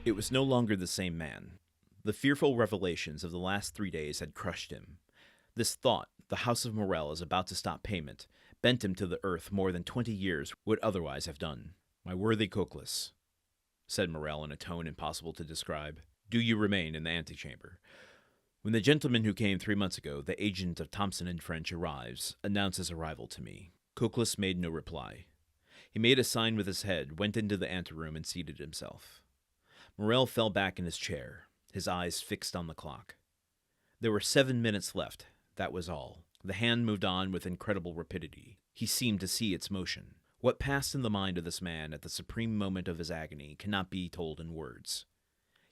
It was no longer the same man. The fearful revelations of the last 3 days had crushed him. This thought, the House of Morrel is about to stop payment, bent him to the earth more than 20 years would otherwise have done. "My worthy Cocles," said Morrel in a tone impossible to describe, "do you remain in the antechamber? When the gentleman who came 3 months ago, the agent of Thomson French, arrives, announce his arrival to me." Cocles made no reply. He made a sign with his head, went into the anteroom, and seated himself. Morrel fell back in his chair, his eyes fixed on the clock. There were 7 minutes left, that was all. The hand moved on with incredible rapidity. He seemed to see its motion. What passed in the mind of this man at the supreme moment of his agony cannot be told in words.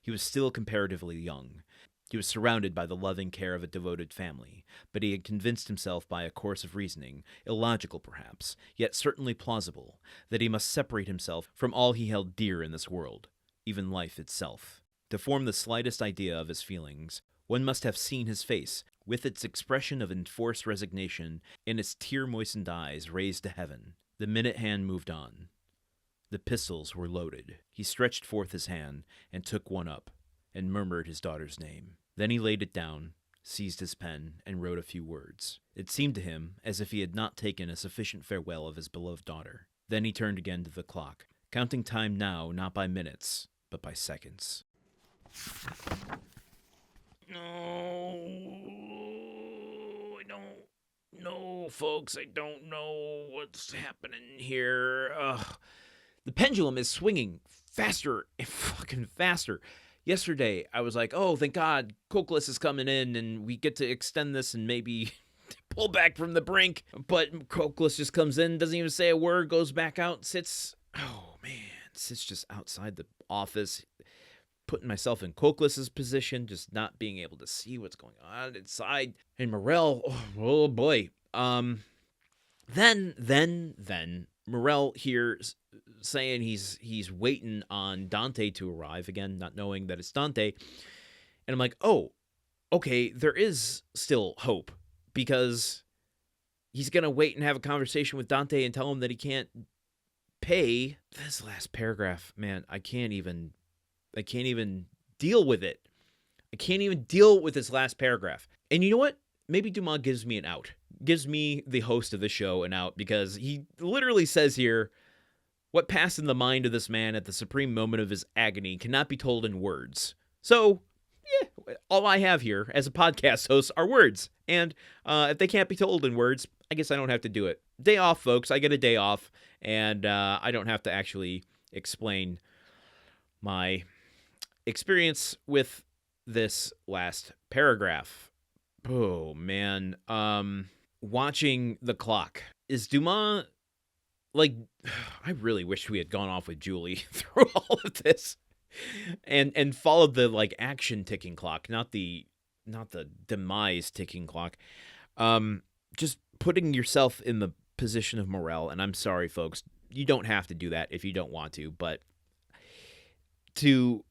He was still comparatively young. He was surrounded by the loving care of a devoted family, but he had convinced himself by a course of reasoning, illogical perhaps, yet certainly plausible, that he must separate himself from all he held dear in this world, even life itself. To form the slightest idea of his feelings, one must have seen his face, with its expression of enforced resignation and its tear-moistened eyes raised to heaven. The minute hand moved on. The pistols were loaded. He stretched forth his hand and took one up, and murmured his daughter's name. Then he laid it down, seized his pen, and wrote a few words. It seemed to him as if he had not taken a sufficient farewell of his beloved daughter. Then he turned again to the clock, counting time now not by minutes, but by seconds. No, I don't know, folks. I don't know what's happening here. The pendulum is swinging faster and fucking faster. Yesterday, I was like, oh, thank God, Cocles is coming in, and we get to extend this and maybe pull back from the brink. But Cocles just comes in, doesn't even say a word, goes back out, sits, oh, man, sits just outside the office, putting myself in Cocles' position, just not being able to see what's going on inside. And Morrel, oh boy. Then Morrel hears saying he's waiting on Dante to arrive, again, not knowing that it's Dante. And I'm like, oh, okay, there is still hope, because he's going to wait and have a conversation with Dante and tell him that he can't pay. This last paragraph, man, I can't even deal with it. I can't even deal with this last paragraph. And you know what? Maybe Dumas gives me an out. Gives me, the host of the show, an out, because he literally says here, what passed in the mind of this man at the supreme moment of his agony cannot be told in words. So, yeah, all I have here as a podcast host are words. And if they can't be told in words, I guess I don't have to do it. Day off, folks. I get a day off, and I don't have to actually explain my experience with this last paragraph. Oh, man. Watching the clock. Is Dumas, like, I really wish we had gone off with Julie through all of this and followed the, like, action ticking clock, not the demise ticking clock. Just putting yourself in the position of Morrel, and I'm sorry, folks, you don't have to do that if you don't want to, but to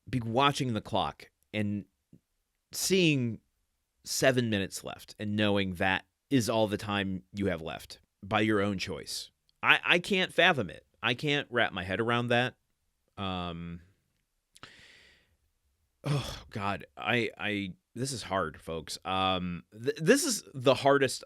be watching the clock and seeing 7 minutes left and knowing that is all the time you have left by your own choice. I can't fathom it. I can't wrap my head around that. Oh God, this is hard, folks. This is the hardest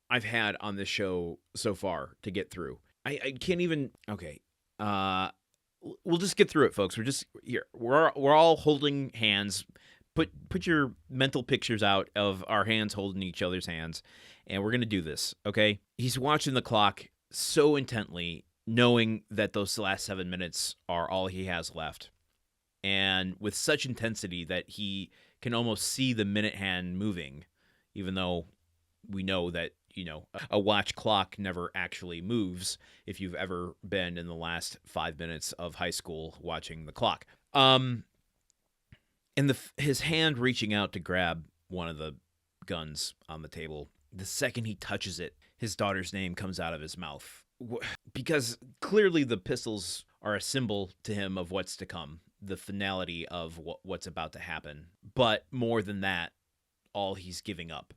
I've had on this show so far to get through. I can't even. Okay. We'll just get through it, folks. We're just here. We're all holding hands. Put your mental pictures out of our hands holding each other's hands, and we're going to do this, okay? He's watching the clock so intently, knowing that those last 7 minutes are all he has left, and with such intensity that he can almost see the minute hand moving, even though we know that, a watch clock never actually moves if you've ever been in the last 5 minutes of high school watching the clock. And his hand reaching out to grab one of the guns on the table, the second he touches it, his daughter's name comes out of his mouth. Because clearly the pistols are a symbol to him of what's to come, the finality of what's about to happen. But more than that, all he's giving up.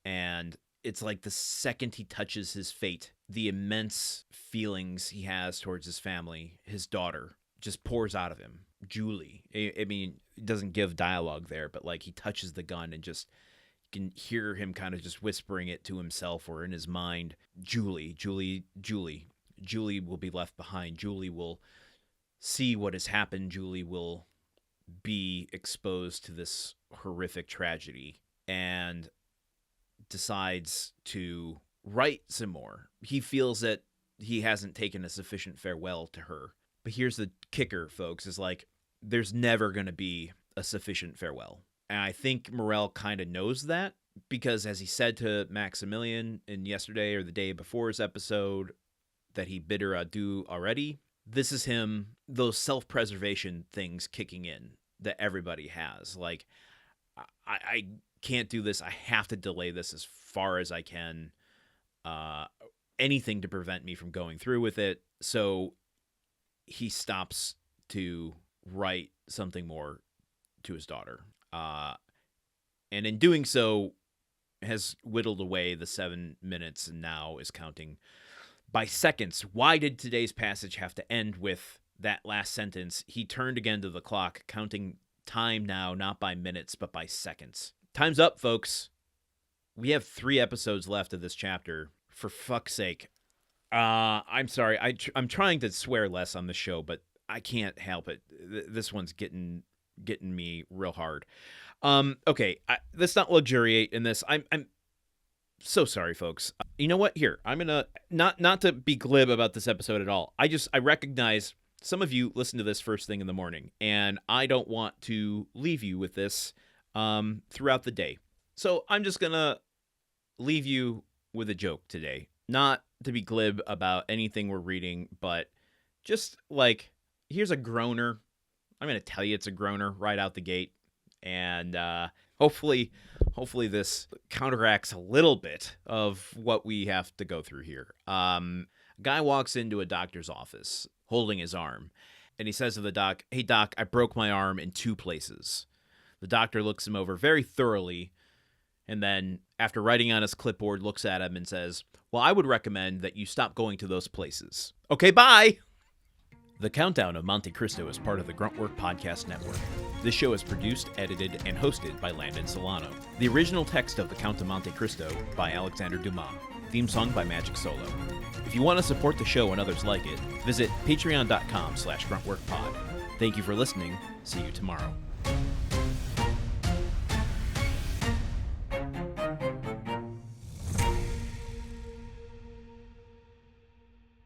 And it's like the second he touches his fate, the immense feelings he has towards his family, his daughter, just pours out of him. Julie. I mean, it doesn't give dialogue there, but like he touches the gun and just can hear him kind of just whispering it to himself or in his mind. Julie, Julie, Julie. Julie will be left behind. Julie will see what has happened. Julie will be exposed to this horrific tragedy and decides to write some more. He feels that he hasn't taken a sufficient farewell to her. But here's the kicker, folks, is like there's never going to be a sufficient farewell. And I think Morrel kind of knows that because as he said to Maximilian in yesterday or the day before's episode that he bid her adieu already, this is him, those self-preservation things kicking in that everybody has. Like, I can't do this. I have to delay this as far as I can. Anything to prevent me from going through with it. So he stops to write something more to his daughter. And in doing so, has whittled away the 7 minutes and now is counting by seconds. Why did today's passage have to end with that last sentence? He turned again to the clock, counting time now, not by minutes, but by seconds. Time's up, folks. We have 3 episodes left of this chapter. For fuck's sake. I'm sorry. I'm trying to swear less on the show, but I can't help it. This one's getting me real hard. Okay, let's not luxuriate in this. I'm so sorry, folks. You know what? Here, I'm gonna not to be glib about this episode at all. I recognize some of you listen to this first thing in the morning, and I don't want to leave you with this throughout the day. So I'm just gonna leave you with a joke today. Not to be glib about anything we're reading, but just like, here's a groaner. I'm going to tell you it's a groaner right out the gate. And hopefully this counteracts a little bit of what we have to go through here. A guy walks into a doctor's office holding his arm, and he says to the doc, "Hey, doc, I broke my arm in 2 places." The doctor looks him over very thoroughly, and then, after writing on his clipboard, looks at him and says, "Well, I would recommend that you stop going to those places." Okay, bye! The Countdown of Monte Cristo is part of the Gruntwork Podcast Network. This show is produced, edited, and hosted by Landon Solano. The original text of The Count of Monte Cristo by Alexander Dumas. Theme song by Magic Solo. If you want to support the show and others like it, visit patreon.com/gruntworkpod. Thank you for listening. See you tomorrow.